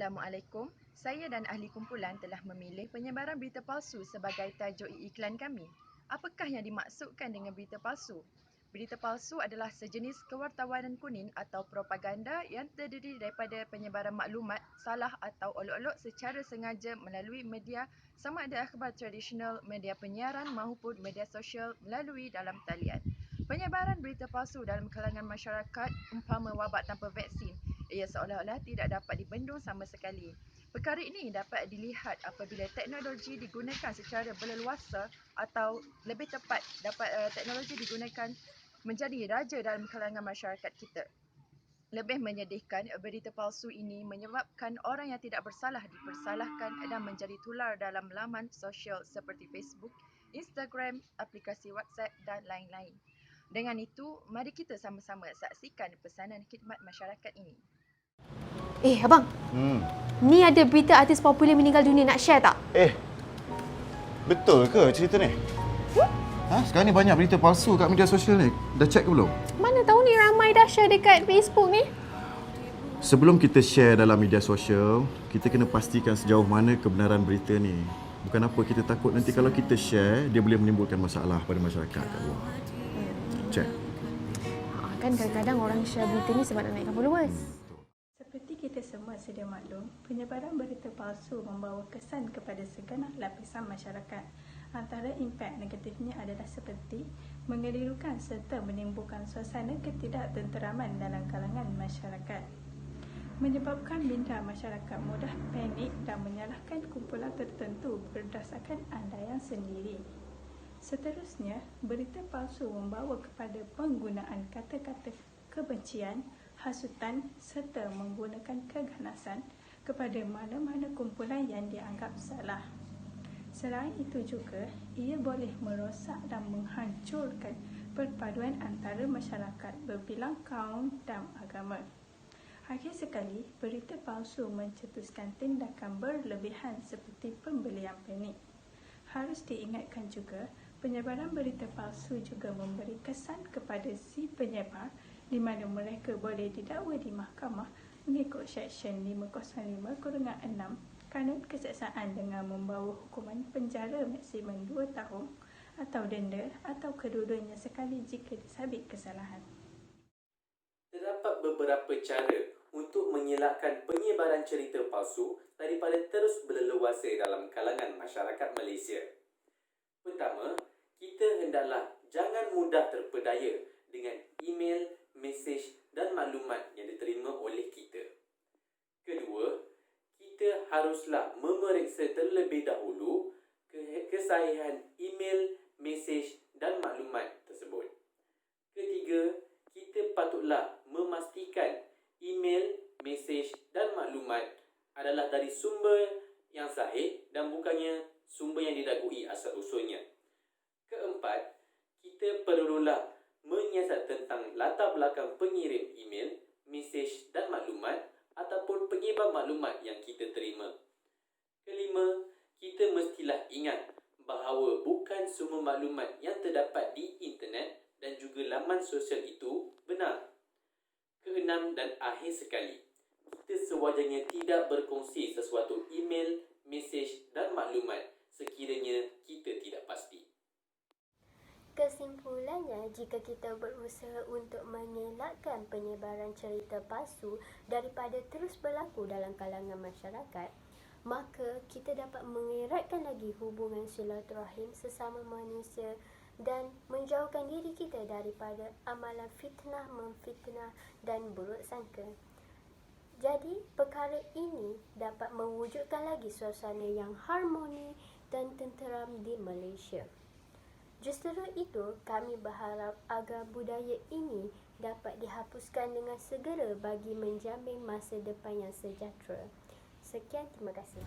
Assalamualaikum. Saya dan ahli kumpulan telah memilih penyebaran berita palsu sebagai tajuk iklan kami. Apakah yang dimaksudkan dengan berita palsu? Berita palsu adalah sejenis kewartawanan kuning atau propaganda yang terdiri daripada penyebaran maklumat salah atau olok-olok secara sengaja melalui media sama ada akhbar tradisional, media penyiaran maupun media sosial melalui dalam talian. Penyebaran berita palsu dalam kalangan masyarakat umpama wabak tanpa vaksin, ia seolah-olah tidak dapat dibendung sama sekali. Perkara ini dapat dilihat apabila teknologi digunakan secara berleluasa atau lebih tepat teknologi digunakan menjadi raja dalam kalangan masyarakat kita. Lebih menyedihkan, berita palsu ini menyebabkan orang yang tidak bersalah dipersalahkan dan menjadi tular dalam laman sosial seperti Facebook, Instagram, aplikasi WhatsApp dan lain-lain. Dengan itu, mari kita sama-sama saksikan pesanan khidmat masyarakat ini. Abang. Ni ada berita artis popular meninggal dunia, nak share tak? Betul ke cerita ni? Sekarang ni banyak berita palsu kat media sosial ni. Dah check ke belum? Mana tahu ni ramai dah share dekat Facebook ni. Sebelum kita share dalam media sosial, kita kena pastikan sejauh mana kebenaran berita ni. Bukan apa kita takut nanti kalau kita share, dia boleh menimbulkan masalah pada masyarakat kat luar. Check. Kan kadang-kadang orang share berita ni sebab nak naikkan followers. Seperti kita semua sedia maklum, penyebaran berita palsu membawa kesan kepada segenap lapisan masyarakat. Antara impak negatifnya adalah seperti mengelirukan serta menimbulkan suasana ketidaktenteraman dalam kalangan masyarakat. Menyebabkan minda masyarakat mudah panik dan menyalahkan kumpulan tertentu berdasarkan andaian sendiri. Seterusnya, berita palsu membawa kepada penggunaan kata-kata kebencian, hasutan serta menggunakan keganasan kepada mana-mana kumpulan yang dianggap salah. Selain itu juga, ia boleh merosak dan menghancurkan perpaduan antara masyarakat berbilang kaum dan agama. Akhir sekali, berita palsu mencetuskan tindakan berlebihan seperti pembelian panik. Harus diingatkan juga, penyebaran berita palsu juga memberi kesan kepada si penyebar di mana mereka boleh didakwa di mahkamah mengikut Seksyen 505-6 Kanun Keseksaan dengan membawa hukuman penjara maksimum 2 tahun atau denda atau kedua-duanya sekali jika disabit kesalahan. Terdapat beberapa cara untuk mengelakkan penyebaran cerita palsu daripada terus berleluasa dalam kalangan masyarakat Malaysia. Pertama, kita hendaklah jangan mudah terpedaya dengan email, mesej dan maklumat yang diterima oleh kita. Kedua, kita haruslah memeriksa terlebih dahulu kesahihan email, mesej dan maklumat tersebut. Ketiga, kita patutlah memastikan email, mesej dan maklumat adalah dari sumber yang sahih dan bukannya sumber yang didagui asal-usulnya. Keempat, kita perlulah menyiasat tentang latar belakang pengirim email, mesej dan maklumat ataupun penyebar maklumat yang kita terima. Kelima, kita mestilah ingat bahawa bukan semua maklumat yang terdapat di internet dan juga laman sosial itu benar. Keenam dan akhir sekali, kita sewajarnya tidak berkongsi sesuatu email, mesej dan maklumat sekiranya kita tidak pasti. Kesimpulannya, jika kita berusaha untuk mengelakkan penyebaran cerita palsu daripada terus berlaku dalam kalangan masyarakat, maka kita dapat mengeratkan lagi hubungan silaturahim sesama manusia dan menjauhkan diri kita daripada amalan fitnah, memfitnah dan buruk sangka. Jadi, perkara ini dapat mewujudkan lagi suasana yang harmoni dan tenteram di Malaysia. Justru itu, kami berharap agar budaya ini dapat dihapuskan dengan segera bagi menjamin masa depan yang sejahtera. Sekian, terima kasih.